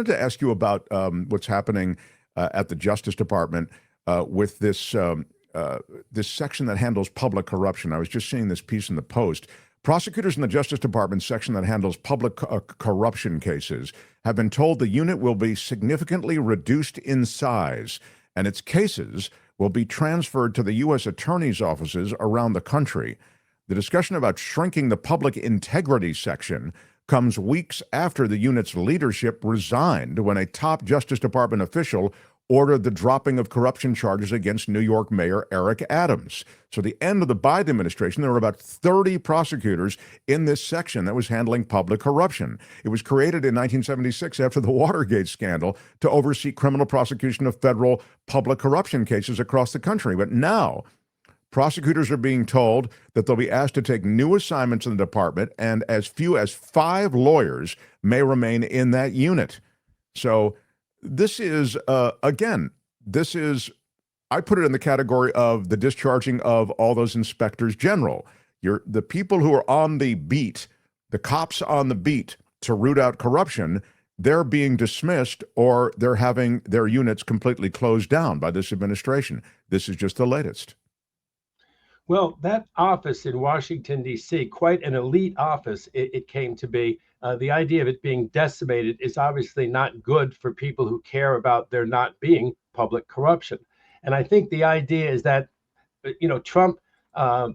wanted to ask you about what's happening at the Justice Department with this section that handles public corruption. I was just seeing this piece in the Post. Prosecutors in the Justice Department section that handles public corruption cases have been told the unit will be significantly reduced in size, and its cases will be transferred to the U.S. attorney's offices around the country. The discussion about shrinking the public integrity section comes weeks after the unit's leadership resigned when a top Justice Department official ordered the dropping of corruption charges against New York Mayor Eric Adams. So, the end of the Biden administration, there were about 30 prosecutors in this section that was handling public corruption. It was created in 1976 after the Watergate scandal to oversee criminal prosecution of federal public corruption cases across the country. But now, prosecutors are being told that they'll be asked to take new assignments in the department, and as few as 5 lawyers may remain in that unit. So, this is, I put it in the category of the discharging of all those inspectors general. The people who are on the beat, the cops on the beat to root out corruption, they're being dismissed or they're having their units completely closed down by this administration. This is just the latest. Well, that office in Washington, D.C., quite an elite office it came to be. The idea of it being decimated is obviously not good for people who care about there not being public corruption. And I think the idea is that, Trump,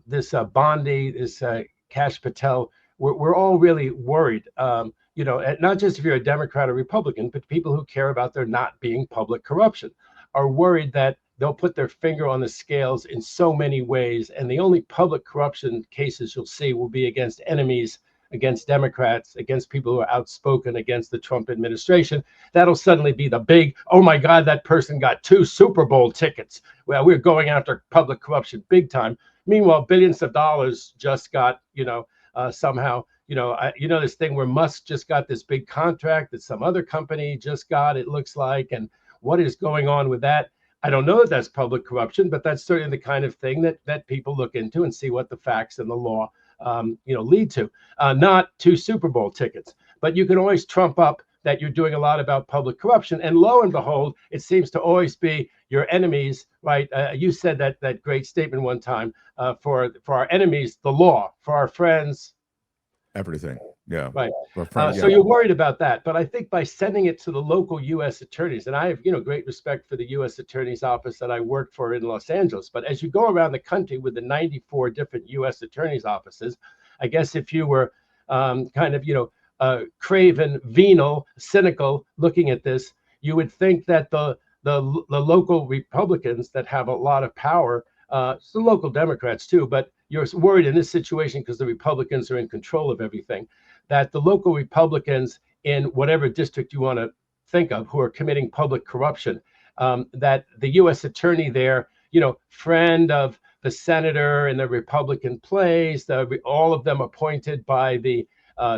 this Bondi, this Kash Patel, we're all really worried, not just if you're a Democrat or Republican, but people who care about there not being public corruption are worried that they'll put their finger on the scales in so many ways. And the only public corruption cases you'll see will be against enemies, against Democrats, against people who are outspoken against the Trump administration. That'll suddenly be the big, oh my God, that person got 2 Super Bowl tickets. Well, we're going after public corruption big time. Meanwhile, billions of dollars just got, somehow, this thing where Musk just got this big contract that some other company just got, it looks like. And what is going on with that? I don't know if that's public corruption, but that's certainly the kind of thing that people look into and see what the facts and the law, lead to. Not 2 Super Bowl tickets, but you can always trump up that you're doing a lot about public corruption. And lo and behold, it seems to always be your enemies, right? You said that great statement one time, for our enemies, the law; for our friends, everything. Yeah. Right. So you're worried about that. But I think by sending it to the local U.S. attorneys, and I have, great respect for the U.S. Attorney's Office that I worked for in Los Angeles. But as you go around the country with the 94 different U.S. Attorney's offices, I guess if you were craven, venal, cynical looking at this, you would think that the local Republicans that have a lot of power, the local Democrats too, but you're worried in this situation because the Republicans are in control of everything, that the local Republicans in whatever district you want to think of who are committing public corruption, that the U.S. attorney there, friend of the senator in the Republican place, all of them appointed by the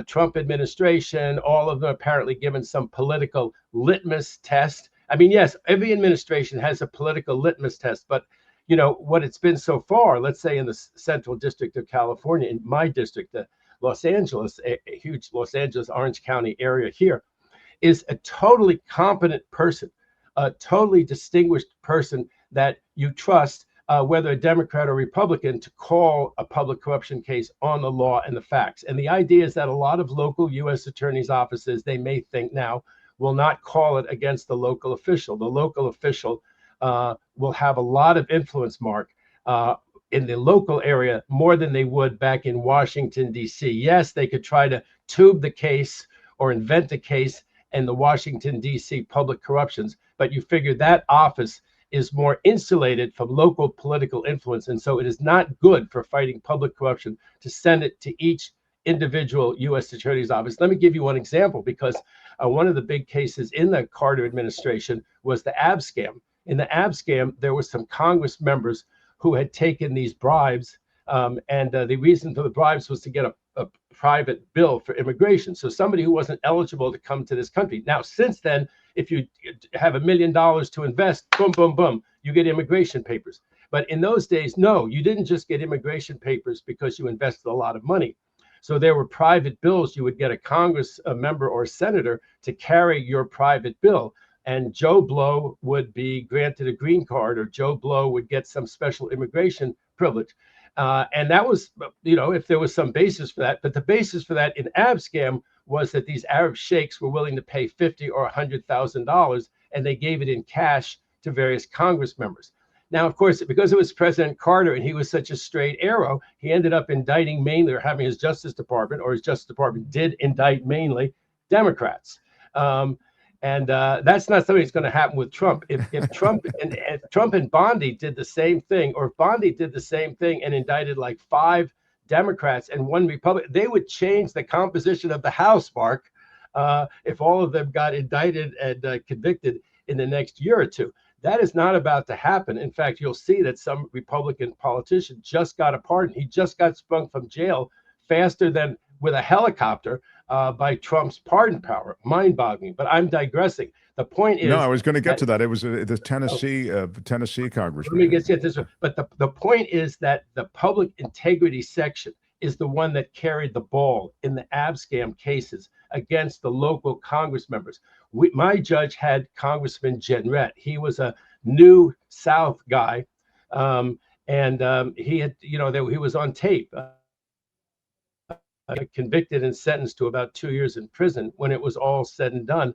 Trump administration, all of them apparently given some political litmus test. I mean, yes, every administration has a political litmus test, but what it's been so far, let's say in the Central District of California, in my district, Los Angeles, a huge Los Angeles, Orange County area here, is a totally competent person, a totally distinguished person that you trust, whether a Democrat or Republican, to call a public corruption case on the law and the facts. And the idea is that a lot of local U.S. attorneys' offices, they may think now, will not call it against the local official. The local official will have a lot of influence, Mark, in the local area more than they would back in Washington, D.C. Yes, they could try to tube the case or invent a case in the Washington, D.C. public corruptions, but you figure that office is more insulated from local political influence. And so it is not good for fighting public corruption to send it to each individual U.S. attorney's office. Let me give you one example, because one of the big cases in the Carter administration was the AB scam. In the AB scam, there were some Congress members who had taken these bribes, and the reason for the bribes was to get a private bill for immigration. So somebody who wasn't eligible to come to this country. Now, since then, if you have $1 million to invest, boom, boom, boom, you get immigration papers. But in those days, no, you didn't just get immigration papers because you invested a lot of money. So there were private bills. You would get a Congress member or senator to carry your private bill. And Joe Blow would be granted a green card, or Joe Blow would get some special immigration privilege. And that was, if there was some basis for that. But the basis for that in Abscam was that these Arab sheikhs were willing to pay $50,000 or $100,000, and they gave it in cash to various Congress members. Now, of course, because it was President Carter and he was such a straight arrow, he ended up indicting mainly, or having his Justice Department did indict mainly Democrats. And that's not something that's going to happen with Trump. If Trump and Bondi did the same thing, or if Bondi did the same thing and indicted like 5 Democrats and 1 Republican, they would change the composition of the House, Mark, if all of them got indicted and convicted in the next year or two. That is not about to happen. In fact, you'll see that some Republican politician just got a pardon. He just got sprung from jail faster than with a helicopter by Trump's pardon power. Mind-boggling. But I'm digressing. The point is... No, I was going to get to that. It was the Tennessee congressman. Let me get this. But the point is that the public integrity section is the one that carried the ball in the Abscam cases against the local Congress members. My judge had Congressman Jenrette. He was a New South guy, and he had, he was on tape, convicted and sentenced to about 2 years in prison when it was all said and done.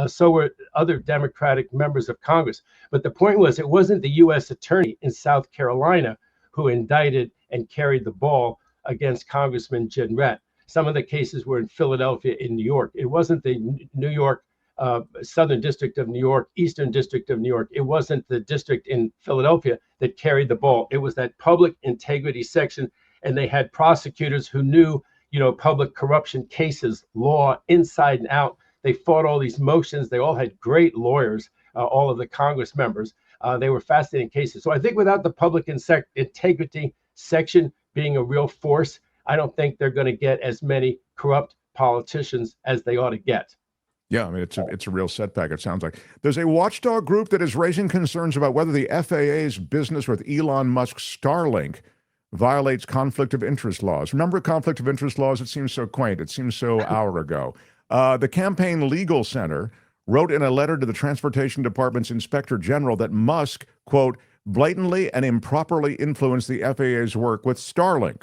So were other Democratic members of Congress. But the point was, it wasn't the U.S. attorney in South Carolina who indicted and carried the ball against Congressman Jenrette. Some of the cases were in Philadelphia, in New York. It wasn't the New York, Southern District of New York, Eastern District of New York. It wasn't the district in Philadelphia that carried the ball. It was that public integrity section, and they had prosecutors who knew, public corruption cases, law inside and out. They fought all these motions. They all had great lawyers, all of the Congress members. They were fascinating cases. So I think without the public integrity section being a real force, I don't think they're going to get as many corrupt politicians as they ought to get. Yeah, I mean, it's a real setback, it sounds like. There's a watchdog group that is raising concerns about whether the FAA's business with Elon Musk's Starlink violates conflict of interest laws. Remember conflict of interest laws? It seems so quaint. It seems so hour ago. The Campaign Legal Center wrote in a letter to the Transportation Department's Inspector General that Musk, quote, blatantly and improperly influenced the FAA's work with Starlink.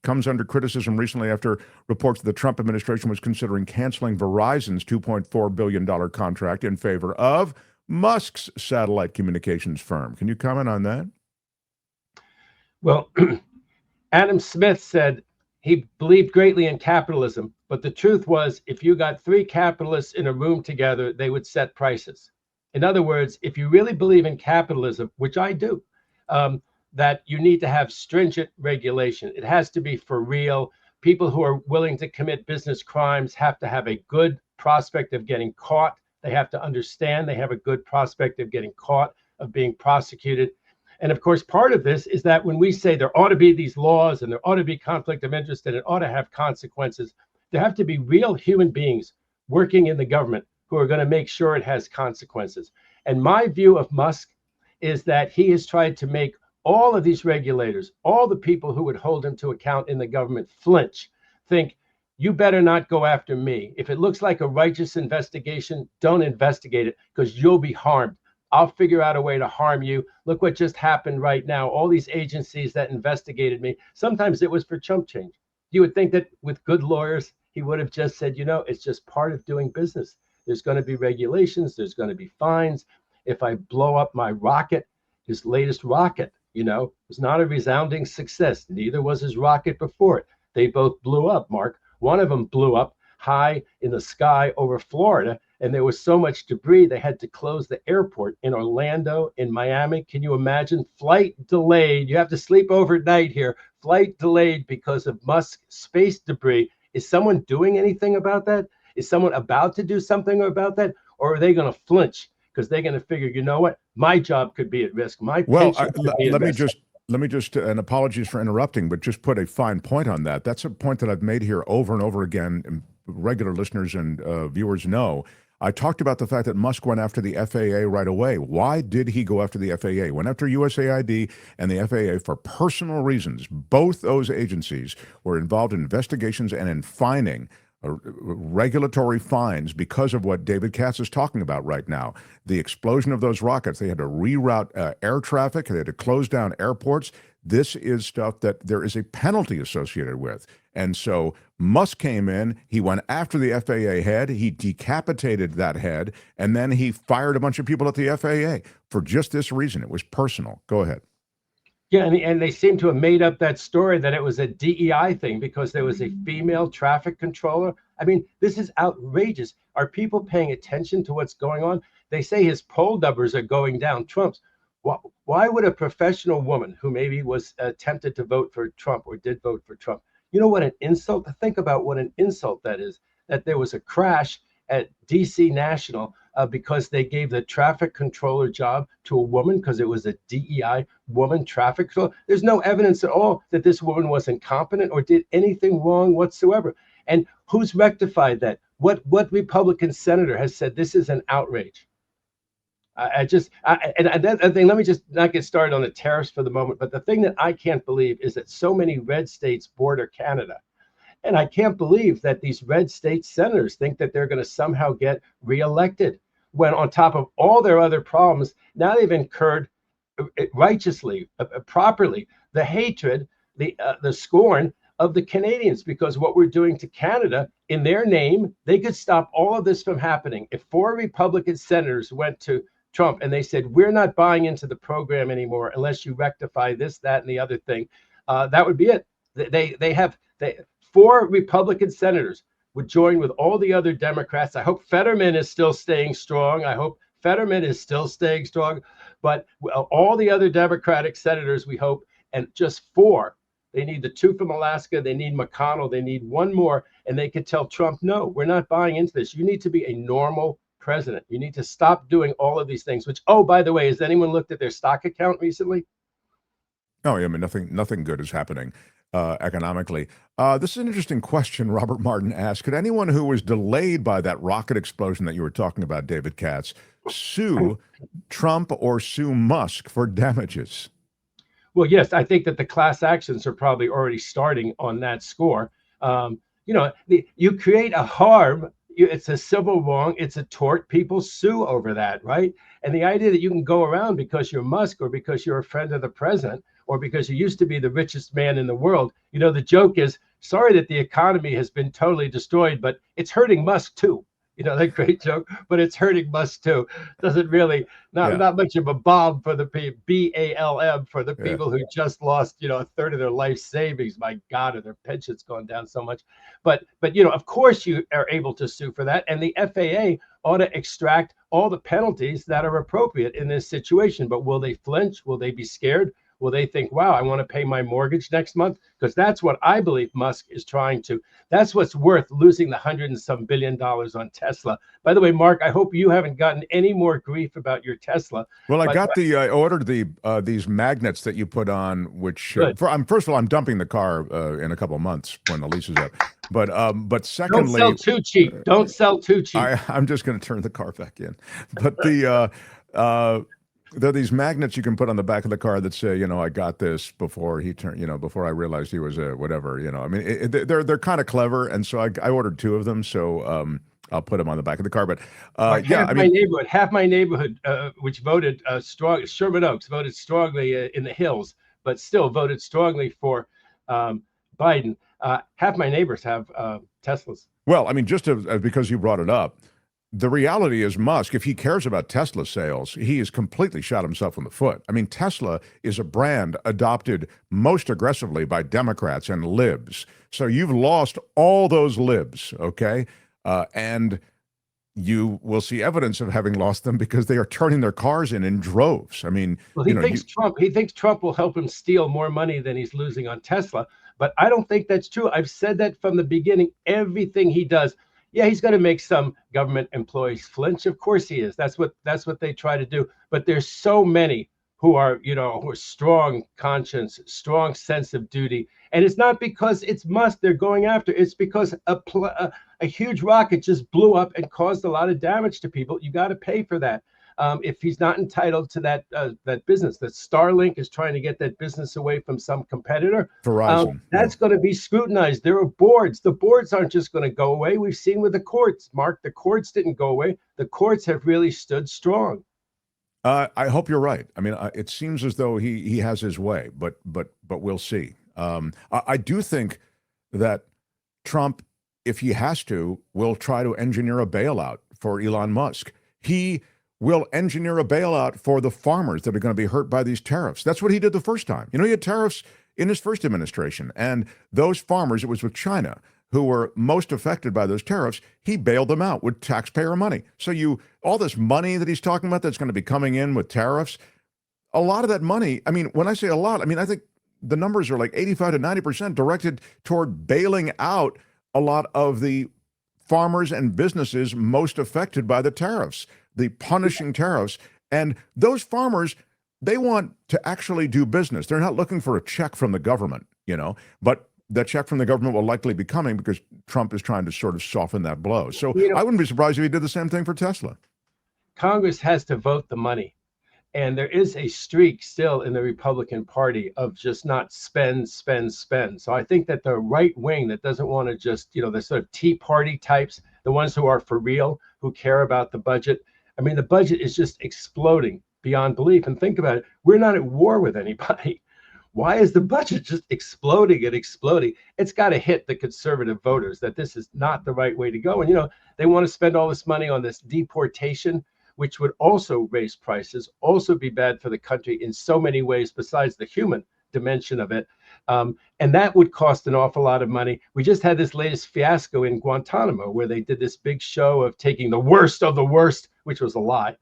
Comes under criticism recently after reports that the Trump administration was considering canceling Verizon's $2.4 billion contract in favor of Musk's satellite communications firm. Can you comment on that? Well, Adam Smith said he believed greatly in capitalism, but the truth was, if you got 3 capitalists in a room together, they would set prices. In other words, if you really believe in capitalism, which I do, that you need to have stringent regulation. It has to be for real. People who are willing to commit business crimes have to have a good prospect of getting caught. They have to understand they have a good prospect of getting caught, of being prosecuted. And of course, part of this is that when we say there ought to be these laws and there ought to be conflict of interest and it ought to have consequences, there have to be real human beings working in the government who are going to make sure it has consequences. And my view of Musk is that he has tried to make all of these regulators, all the people who would hold him to account in the government flinch, think, you better not go after me. If it looks like a righteous investigation, don't investigate it because you'll be harmed. I'll figure out a way to harm you. Look what just happened right now. All these agencies that investigated me, sometimes it was for chump change. You would think that with good lawyers, he would have just said, it's just part of doing business. There's going to be regulations. There's going to be fines. If I blow up my rocket, his latest rocket, was not a resounding success. Neither was his rocket before it. They both blew up, Mark. One of them blew up high in the sky over Florida, and there was so much debris they had to close the airport in Orlando, in Miami. Can you imagine? Flight delayed. You have to sleep overnight here. Flight delayed because of Musk space debris. Is someone doing anything about that? Is someone about to do something about that? Or are they going to flinch? Because they're going to figure, what? My job could be at risk. My pension could be at risk. Let me just, and apologies for interrupting, but just put a fine point on that. That's a point that I've made here over and over again, and regular listeners and viewers know. I talked about the fact that Musk went after the FAA right away. Why did he go after the FAA? Went after USAID and the FAA for personal reasons. Both those agencies were involved in investigations and in fining regulatory fines because of what David Katz is talking about right now. The explosion of those rockets, they had to reroute air traffic, they had to close down airports. This is stuff that there is a penalty associated with. And so Musk came in, he went after the FAA head, he decapitated that head, and then he fired a bunch of people at the FAA for just this reason. It was personal. Go ahead. Yeah, and they seem to have made up that story that it was a DEI thing because there was a female traffic controller. I mean, this is outrageous. Are people paying attention to what's going on? They say his poll numbers are going down. Trump's. Why would a professional woman who maybe was tempted to vote for Trump or did vote for Trump, you know what an insult? Think about what an insult that is, that there was a crash at DC National because they gave the traffic controller job to a woman because it was a DEI woman traffic controller. There's no evidence at all that this woman was incompetent or did anything wrong whatsoever. And who's rectified that? What Republican senator has said this is an outrage? And that thing, let me just not get started on the tariffs for the moment, but the thing that I can't believe is that so many red states border Canada. And I can't believe that these red state senators think that they're going to somehow get reelected when on top of all their other problems, now they've incurred righteously, properly, the hatred, the scorn of the Canadians, because what we're doing to Canada in their name, they could stop all of this from happening. If 4 Republican senators went to Trump and they said, we're not buying into the program anymore unless you rectify this, that, and the other thing, that would be it. They have 4 Republican senators would join with all the other Democrats. I hope Fetterman is still staying strong. But all the other Democratic senators, we hope, and just 4. They need the 2 from Alaska. They need McConnell. They need 1 more. And they could tell Trump, no, we're not buying into this. You need to be a normal president. You need to stop doing all of these things, which, oh, by the way, has anyone looked at their stock account recently? No, I mean, nothing good is happening economically. This is an interesting question Robert Martin asked. Could anyone who was delayed by that rocket explosion that you were talking about, David Katz, sue Trump or sue Musk for damages? Well, yes, I think that the class actions are probably already starting on that score. You create a harm. It's a civil wrong. It's a tort. People sue over that, right? And the idea that you can go around because you're Musk or because you're a friend of the president or because you used to be the richest man in the world. You know, the joke is, sorry that the economy has been totally destroyed, but it's hurting Musk too. You know, that great joke, but it's hurting Musk too. Doesn't really, not much of a bomb for the people, BALM, for the people who just lost, a third of their life savings. My God, and their pension's gone down so much. But of course you are able to sue for that. And the FAA ought to extract all the penalties that are appropriate in this situation. But will they flinch? Will they be scared? Will they think, wow, I want to pay my mortgage next month? Because that's what I believe Musk is trying to. That's what's worth losing the $100 and some billion on Tesla. By the way, Mark, I hope you haven't gotten any more grief about your Tesla. Well, I ordered these magnets that you put on, which first of all, I'm dumping the car in a couple of months when the lease is up. But secondly, don't sell too cheap. Don't sell too cheap. I'm just going to turn the car back in. But there are these magnets you can put on the back of the car that say, I got this before he turned, before I realized he was a whatever, I mean, they're kind of clever. And so I ordered 2 of them. So I'll put them on the back of the car. But half my neighborhood, which voted strong, Sherman Oaks voted strongly in the hills, but still voted strongly for Biden. Half my neighbors have Teslas. Well, I mean, just because you brought it up, the reality is Musk, if he cares about Tesla sales, he has completely shot himself in the foot. I mean, Tesla is a brand adopted most aggressively by Democrats and libs. So you've lost all those libs, okay? And you will see evidence of having lost them because they are turning their cars in droves. I mean, he thinks Trump will help him steal more money than he's losing on Tesla. But I don't think that's true. I've said that from the beginning. Everything he does, he's going to make some government employees flinch. Of course he is. That's what they try to do. But there's so many who are strong conscience, strong sense of duty. And it's not because it's Musk they're going after. It's because a huge rocket just blew up and caused a lot of damage to people. You got to pay for that. If he's not entitled to that business, that Starlink is trying to get that business away from some competitor, Verizon. that's going to be scrutinized. There are boards. The boards aren't just going to go away. We've seen with the courts, Mark, the courts didn't go away. The courts have really stood strong. I hope you're right. I mean, it seems as though he has his way, but we'll see. I do think that Trump, if he has to, will try to engineer a bailout for Elon Musk. He will engineer a bailout for the farmers that are going to be hurt by these tariffs. That's what he did the first time. You know, he had tariffs in his first administration, and those farmers, it was with China, who were most affected by those tariffs, he bailed them out with taxpayer money. So all this money that he's talking about that's going to be coming in with tariffs, a lot of that money, I mean, when I say a lot, I mean, I think the numbers are like 85 to 90% directed toward bailing out a lot of the farmers and businesses most affected by the tariffs, the punishing tariffs. And those farmers, they want to actually do business. They're not looking for a check from the government, but that check from the government will likely be coming because Trump is trying to sort of soften that blow. So I wouldn't be surprised if he did the same thing for Tesla. Congress has to vote the money. And there is a streak still in the Republican Party of just not spend. So I think that the right wing that doesn't want to just, the sort of Tea Party types, the ones who are for real, who care about the budget. I mean, the budget is just exploding beyond belief. And think about it. We're not at war with anybody. Why is the budget just exploding and exploding? It's got to hit the conservative voters that this is not the right way to go. And, they want to spend all this money on this deportation, which would also raise prices, also be bad for the country in so many ways besides the human dimension of it. And that would cost an awful lot of money. We just had this latest fiasco in Guantanamo where they did this big show of taking the worst of the worst, which was a lie,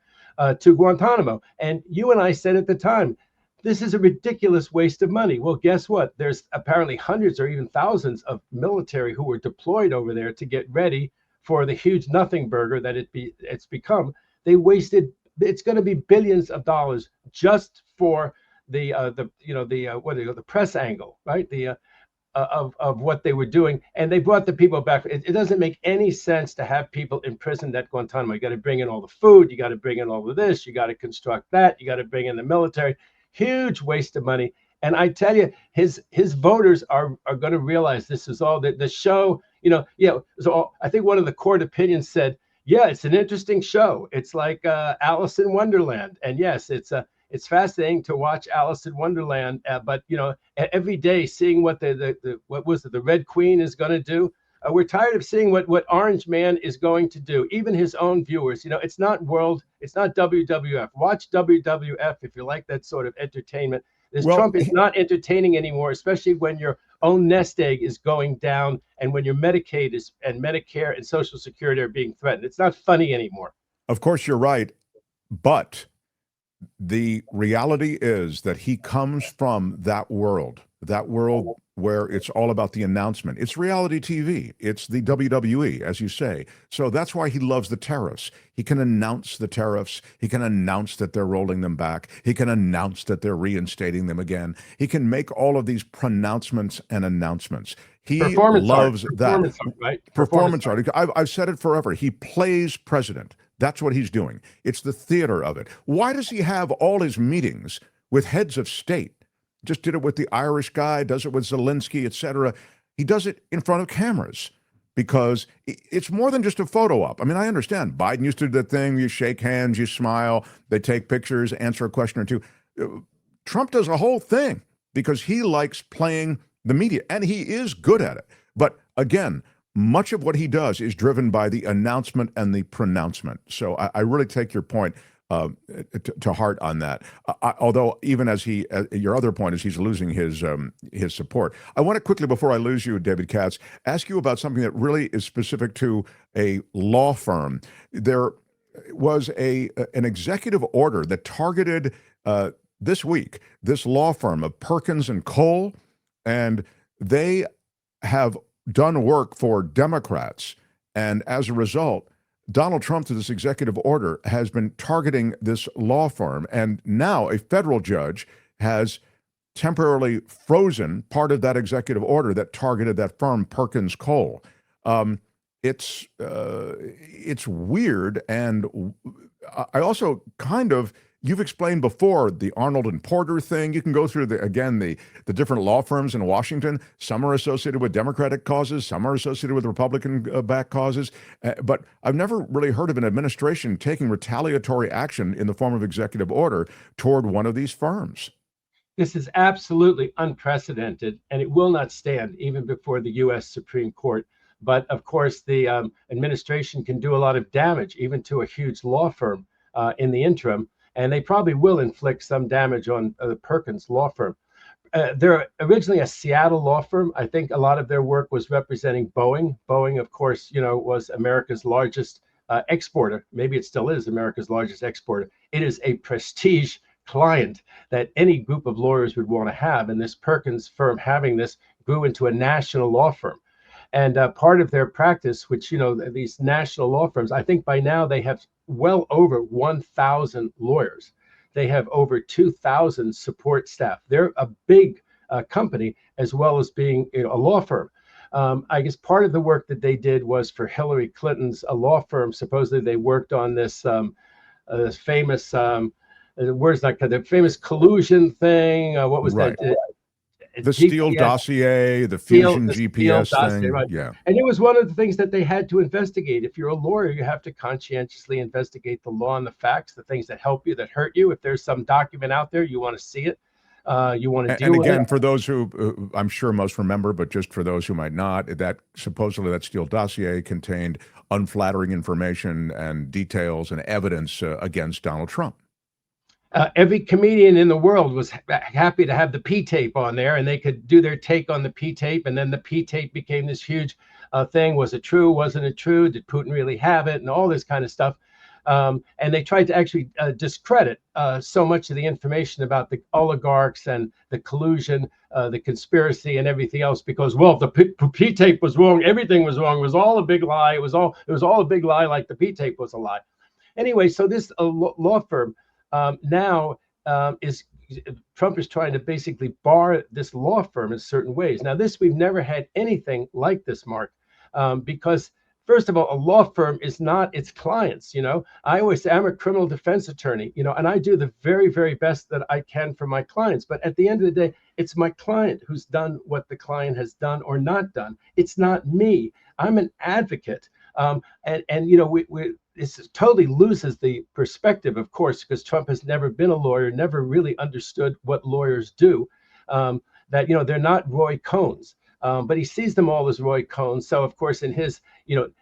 to Guantanamo. And you and I said at the time, this is a ridiculous waste of money. Well, guess what? There's apparently hundreds or even thousands of military who were deployed over there to get ready for the huge nothing burger that it's become. They wasted. It's going to be billions of dollars just for the press angle, right? Of what they were doing, and they brought the people back. It doesn't make any sense to have people imprisoned at Guantanamo. You got to bring in all the food. You got to bring in all of this. You got to construct that. You got to bring in the military. Huge waste of money. And I tell you, his voters are going to realize this is all the show. So I think one of the court opinions said, yeah, it's an interesting show. It's like Alice in Wonderland. And yes, it's fascinating to watch Alice in Wonderland. But every day seeing what the Red Queen is going to do. We're tired of seeing what Orange Man is going to do. Even his own viewers, it's not WWF. Watch WWF if you like that sort of entertainment. Trump is not entertaining anymore, especially when your own nest egg is going down and when your Medicaid and Medicare and Social Security are being threatened. It's not funny anymore. Of course, you're right. But the reality is that he comes from that world where it's all about the announcement. It's reality TV. It's the WWE, as you say. So that's why he loves the tariffs. He can announce the tariffs. He can announce that they're rolling them back. He can announce that they're reinstating them again. He can make all of these pronouncements and announcements. He loves that. Performance art. I've said it forever. He plays president. That's what he's doing. It's the theater of it. Why does he have all his meetings with heads of state? Just did it with the Irish guy, does it with Zelensky, etc. He does it in front of cameras because it's more than just a photo op. I mean, I understand. Biden used to do that thing. You shake hands, you smile, they take pictures, answer a question or two. Trump does a whole thing because he likes playing the media, and he is good at it. But again, much of what he does is driven by the announcement and the pronouncement. So I really take your point to heart on that. Although even as your other point is he's losing his support. I want to quickly, before I lose you, David Katz, ask you about something that really is specific to a law firm. There was an executive order that targeted this week this law firm of Perkins and Cole, and they have done work for Democrats, and as a result, Donald Trump, through this executive order, has been targeting this law firm, and now a federal judge has temporarily frozen part of that executive order that targeted that firm, Perkins Cole. it's weird, and I also kind of, you've explained before the Arnold and Porter thing. You can go through the different law firms in Washington. Some are associated with Democratic causes, some are associated with Republican backed causes. But I've never really heard of an administration taking retaliatory action in the form of executive order toward one of these firms. This is absolutely unprecedented, and it will not stand even before the U.S. Supreme Court. But of course, the administration can do a lot of damage, even to a huge law firm in the interim. And they probably will inflict some damage on the Perkins law firm. They're originally a Seattle law firm. I think a lot of their work was representing Boeing. Boeing, of course, was America's largest exporter. Maybe it still is America's largest exporter. It is a prestige client that any group of lawyers would want to have. And this Perkins firm having this grew into a national law firm. And part of their practice, which, these national law firms, I think by now they have well over 1,000 lawyers. They have over 2,000 support staff. They're a big company, as well as being a law firm. I guess part of the work that they did was for Hillary Clinton's law firm. Supposedly they worked on this famous, the famous collusion thing. What was Right. that? The Steele dossier, the fusion GPS thing. Right. Yeah. And it was one of the things that they had to investigate. If you're a lawyer, you have to conscientiously investigate the law and the facts, the things that help you, that hurt you. If there's some document out there, you want to see it. You want to deal with it. And again, for those who I'm sure most remember, but just for those who might not, that supposedly that Steele dossier contained unflattering information and details and evidence against Donald Trump. Every comedian in the world was happy to have the P-tape on there, and they could do their take on the P-tape, and then the P-tape became this huge thing. Was it true? Wasn't it true? Did Putin really have it? And all this kind of stuff. And they tried to actually discredit so much of the information about the oligarchs and the collusion, the conspiracy, and everything else. Because, well, if the P-tape was wrong, everything was wrong. It was all a big lie. It was all a big lie, like the P-tape was a lie. Anyway, so this law firm. Now Trump is trying to basically bar this law firm in certain ways. Now, we've never had anything like this, Mark, because first of all, a law firm is not its clients. I always say I'm a criminal defense attorney, and I do the very, very best that I can for my clients. But at the end of the day, it's my client who's done what the client has done or not done. It's not me. I'm an advocate. This totally loses the perspective, of course, because Trump has never been a lawyer, never really understood what lawyers do, that, they're not Roy Cohns, but he sees them all as Roy Cohns. So, of course, in his,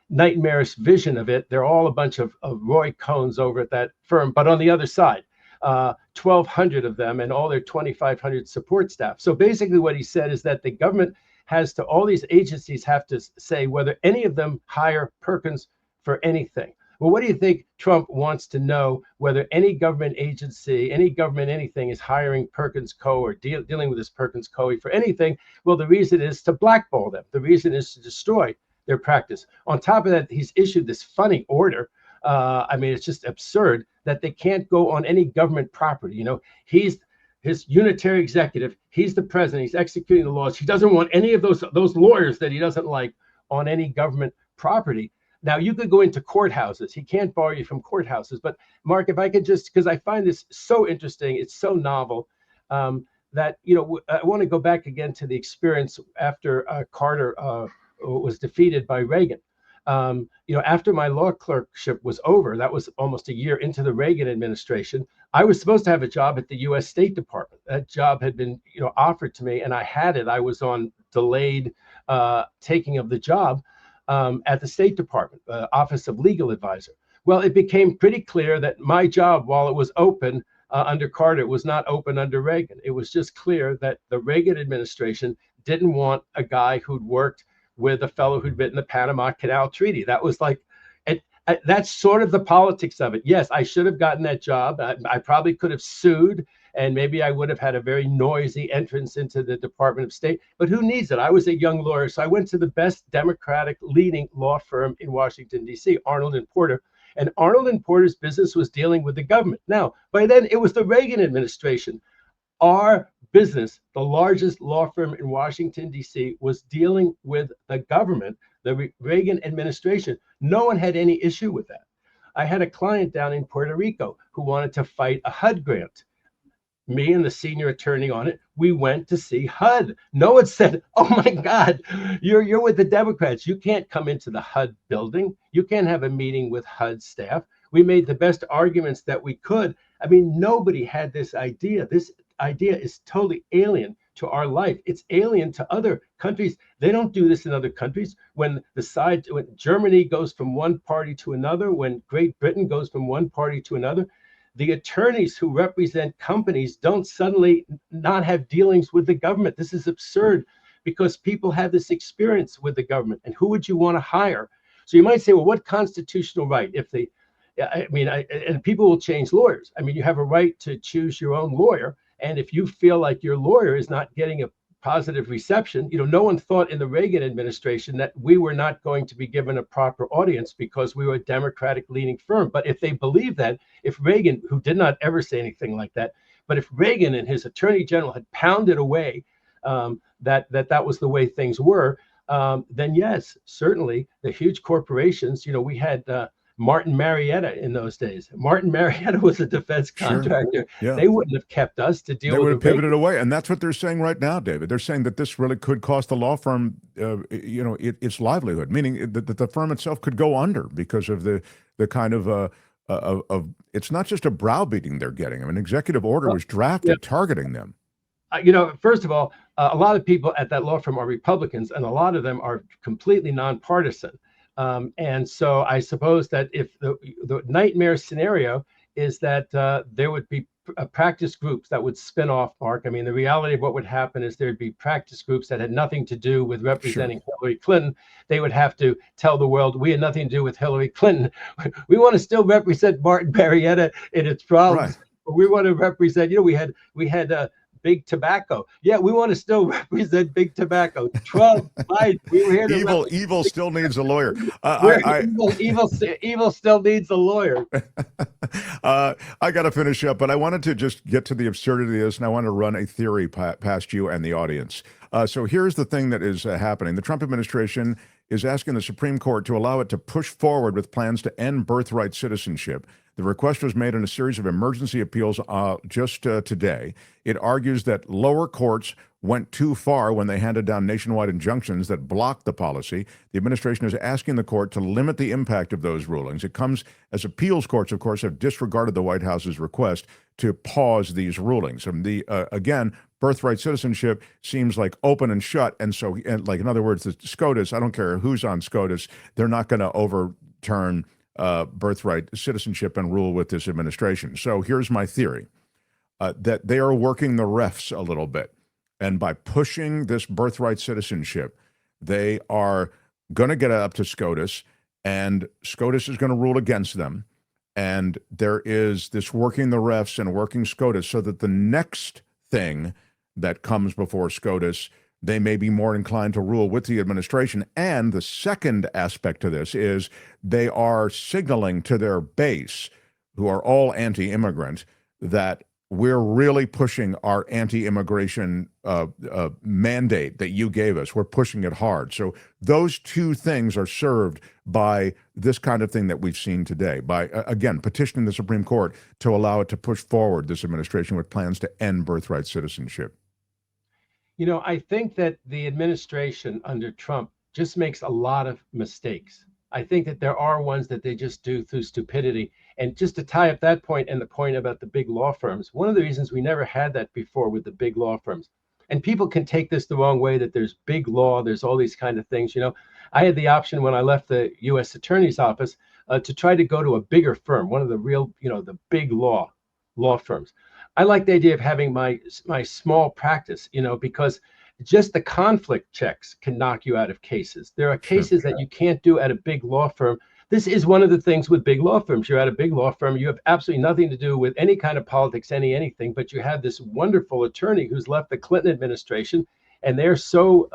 nightmarish vision of it, they're all a bunch of Roy Cohns over at that firm. But on the other side, 1,200 of them and all their 2,500 support staff. So basically what he said is that the government all these agencies have to say whether any of them hire Perkins for anything. Well, what do you think Trump wants to know whether any government agency, any government anything is hiring Perkins Co. or dealing with this Perkins Co. for anything? Well, the reason is to blackball them. The reason is to destroy their practice. On top of that, he's issued this funny order. It's just absurd that they can't go on any government property. He's his unitary executive. He's the president. He's executing the laws. He doesn't want any of those lawyers that he doesn't like on any government property. Now, you could go into courthouses. He can't bar you from courthouses. But, Mark, if I could because I find this so interesting, it's so novel, that, I want to go back again to the experience after Carter was defeated by Reagan. After my law clerkship was over, that was almost a year into the Reagan administration, I was supposed to have a job at the U.S. State Department. That job had been, offered to me, and I had it. I was on delayed taking of the job. At the State Department, Office of Legal Advisor. Well, it became pretty clear that my job, while it was open under Carter, was not open under Reagan. It was just clear that the Reagan administration didn't want a guy who'd worked with a fellow who'd written the Panama Canal Treaty. That was like, that's sort of the politics of it. Yes, I should have gotten that job. I probably could have sued, and maybe I would have had a very noisy entrance into the Department of State, but who needs it? I was a young lawyer, so I went to the best Democratic leading law firm in Washington, D.C., Arnold and Porter, and Arnold and Porter's business was dealing with the government. Now, by then, it was the Reagan administration. Our business, the largest law firm in Washington, D.C., was dealing with the government, the Reagan administration. No one had any issue with that. I had a client down in Puerto Rico who wanted to fight a HUD grant. Me and the senior attorney on it, we went to see HUD. No one said, "Oh my God, you're with the Democrats. You can't come into the HUD building. You can't have a meeting with HUD staff." We made the best arguments that we could. I mean, nobody had this idea. This idea is totally alien to our life. It's alien to other countries. They don't do this in other countries. When Germany goes from one party to another, when Great Britain goes from one party to another, the attorneys who represent companies don't suddenly not have dealings with the government. This is absurd because people have this experience with the government. And who would you want to hire? So you might say, well, what constitutional right? And people will change lawyers. I mean, you have a right to choose your own lawyer. And if you feel like your lawyer is not getting a positive reception, no one thought in the Reagan administration that we were not going to be given a proper audience because we were a Democratic leaning firm. But if they believe that, if Reagan, who did not ever say anything like that, but if Reagan and his attorney general had pounded away that was the way things were, then yes, certainly the huge corporations, we had Martin Marietta in those days. Martin Marietta was a defense contractor. Sure. Yeah. They wouldn't have kept us to deal with. They would have pivoted away, and that's what they're saying right now, David. They're saying that this really could cost the law firm, its livelihood, meaning that the firm itself could go under because of the kind of it's not just a browbeating they're getting. I mean, an executive order was drafted targeting them. First of all, a lot of people at that law firm are Republicans, and a lot of them are completely nonpartisan. And so I suppose that if the nightmare scenario is that there would be practice groups that would spin off, Mark. I mean, the reality of what would happen is there'd be practice groups that had nothing to do with representing Hillary Clinton. They would have to tell the world, we had nothing to do with Hillary Clinton. We want to still represent Martin Marietta in its problems. Right. But we want to represent, we had Big Tobacco. Yeah, we want to still represent Big Tobacco. Trump, Biden, we were here. Evil still needs a lawyer. Evil still needs a lawyer. I got to finish up, but I wanted to just get to the absurdity of this, and I want to run a theory past you and the audience. So here's the thing that is happening. The Trump administration is asking the Supreme Court to allow it to push forward with plans to end birthright citizenship. The request was made in a series of emergency appeals just today. It argues that lower courts went too far when they handed down nationwide injunctions that blocked the policy. The administration is asking the court to limit the impact of those rulings. It comes as appeals courts, of course, have disregarded the White House's request to pause these rulings. And again, birthright citizenship seems like open and shut. And so, in other words, the SCOTUS, I don't care who's on SCOTUS, they're not going to overturn birthright citizenship and rule with this administration. So here's my theory, that they are working the refs a little bit. And by pushing this birthright citizenship, they are going to get up to SCOTUS, and SCOTUS is going to rule against them. And there is this working the refs and working SCOTUS so that the next thing that comes before SCOTUS, they may be more inclined to rule with the administration. And the second aspect to this is they are signaling to their base, who are all anti-immigrant, that we're really pushing our anti-immigration mandate that you gave us. We're pushing it hard. So those two things are served by this kind of thing that we've seen today, by, again, petitioning the Supreme Court to allow it to push forward this administration with plans to end birthright citizenship. I think that the administration under Trump just makes a lot of mistakes. I think that there are ones that they just do through stupidity. And just to tie up that point and the point about the big law firms, one of the reasons we never had that before with the big law firms, and people can take this the wrong way, that there's big law, there's all these kind of things. I had the option when I left the U.S. Attorney's Office to try to go to a bigger firm, one of the real, the big law firms. I like the idea of having my small practice, because just the conflict checks can knock you out of cases. There are cases that you can't do at a big law firm. This is one of the things with big law firms. You're at a big law firm. You have absolutely nothing to do with any kind of politics, anything, but you have this wonderful attorney who's left the Clinton administration, and they're so,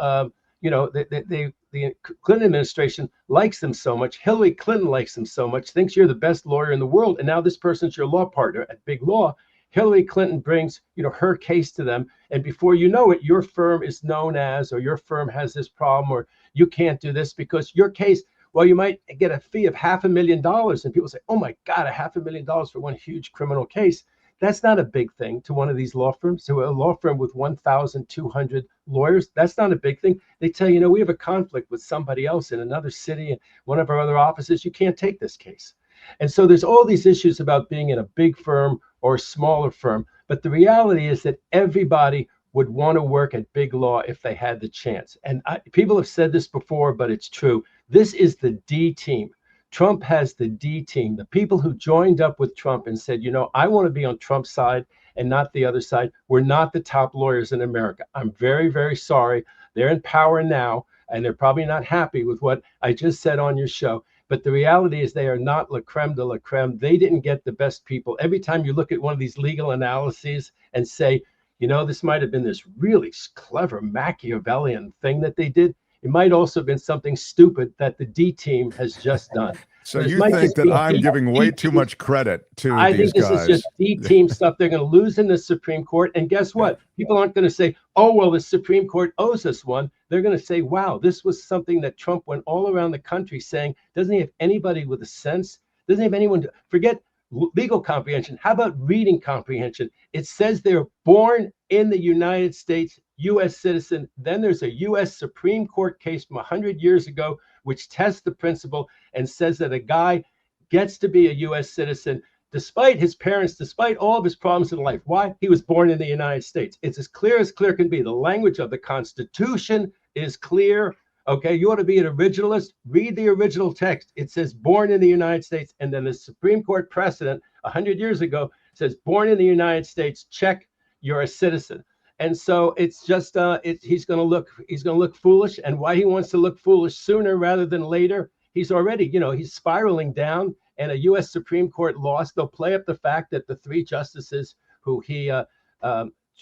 the Clinton administration likes them so much. Hillary Clinton likes them so much, thinks you're the best lawyer in the world, and now this person's your law partner at big law. Hillary Clinton brings, her case to them, and before you know it, your firm is known as, or your firm has this problem, or you can't do this because your case. Well, you might get a fee of $500,000, and people say, "Oh my God, $500,000 for one huge criminal case." That's not a big thing to one of these law firms. To a law firm with 1,200 lawyers, that's not a big thing. They tell you, we have a conflict with somebody else in another city and one of our other offices. You can't take this case. And so there's all these issues about being in a big firm or a smaller firm. But the reality is that everybody would want to work at big law if they had the chance. And people have said this before, but it's true. This is the D team. Trump has the D team, the people who joined up with Trump and said, I want to be on Trump's side and not the other side. We're not the top lawyers in America. I'm very, very sorry. They're in power now, and they're probably not happy with what I just said on your show. But the reality is they are not la creme de la creme. They didn't get the best people. Every time you look at one of these legal analyses and say, this might have been this really clever Machiavellian thing that they did, it might also have been something stupid that the D team has just done. So you think that I'm giving way too much credit to these guys? I think this is just D team stuff. They're going to lose in the Supreme Court. And guess what? People aren't going to say, oh, well, the Supreme Court owes us one. They're going to say, wow, this was something that Trump went all around the country saying, doesn't he have anybody with a sense? Doesn't he have anyone to forget legal comprehension? How about reading comprehension? It says they're born in the United States, U.S. citizen. Then there's a U.S. Supreme Court case from 100 years ago, which tests the principle and says that a guy gets to be a U.S. citizen despite his parents, despite all of his problems in life. Why? He was born in the United States. It's as clear can be. The language of the Constitution is clear. Okay, you ought to be an originalist. Read the original text. It says born in the United States. And then the Supreme Court precedent 100 years ago says born in the United States, check, you're a citizen. And so it's just he's going to look foolish. And why he wants to look foolish sooner rather than later, he's already, he's spiraling down, and a U.S. Supreme Court loss. They'll play up the fact that the three justices who he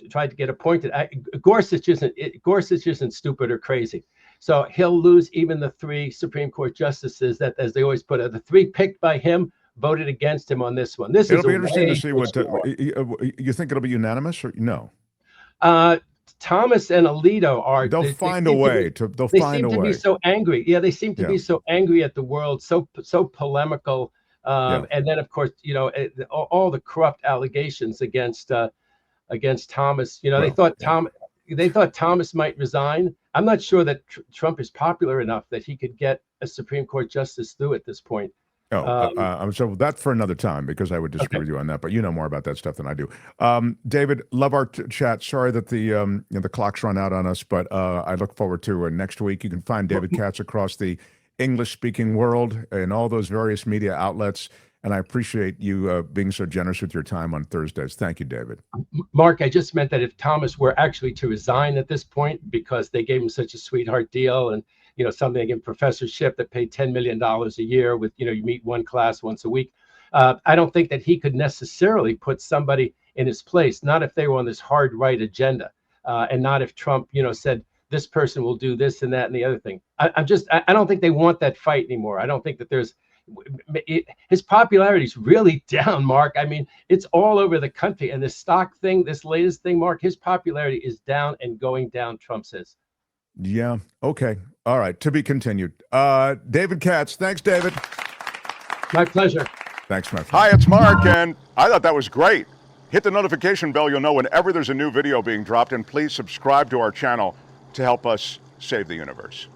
tried to get appointed, Gorsuch isn't stupid or crazy. So he'll lose even the three Supreme Court justices that, as they always put it, the three picked by him voted against him on this one. It'll be interesting to see what you think. It'll be unanimous or no? Thomas and Alito are. They'll find a way to. They'll find a way. They seem to be so angry. Yeah, they seem to be so angry at the world, so polemical. And then, of course, all the corrupt allegations against Thomas. They thought Thomas might resign. I'm not sure that Trump is popular enough that he could get a Supreme Court justice through at this point. So that's for another time, because I would disagree with you on that, but you know more about that stuff than I do. David, love our chat. Sorry that the clock's run out on us, but I look forward to next week. You can find David Katz across the English-speaking world in all those various media outlets, and I appreciate you being so generous with your time on Thursdays. Thank you, David. Mark, I just meant that if Thomas were actually to resign at this point because they gave him such a sweetheart deal and something like a professorship that paid $10 million a year with, you meet one class once a week. I don't think that he could necessarily put somebody in his place, not if they were on this hard right agenda, and not if Trump, said this person will do this and that and the other thing. I don't think they want that fight anymore. I don't think that his popularity is really down, Mark. I mean, it's all over the country. And this stock thing, this latest thing, Mark, his popularity is down and going down, Trump says. Yeah. Okay. All right. To be continued. David Katz. Thanks, David. My pleasure. Thanks, my friend. Hi, it's Mark, and I thought that was great. Hit the notification bell. You'll know whenever there's a new video being dropped, and please subscribe to our channel to help us save the universe.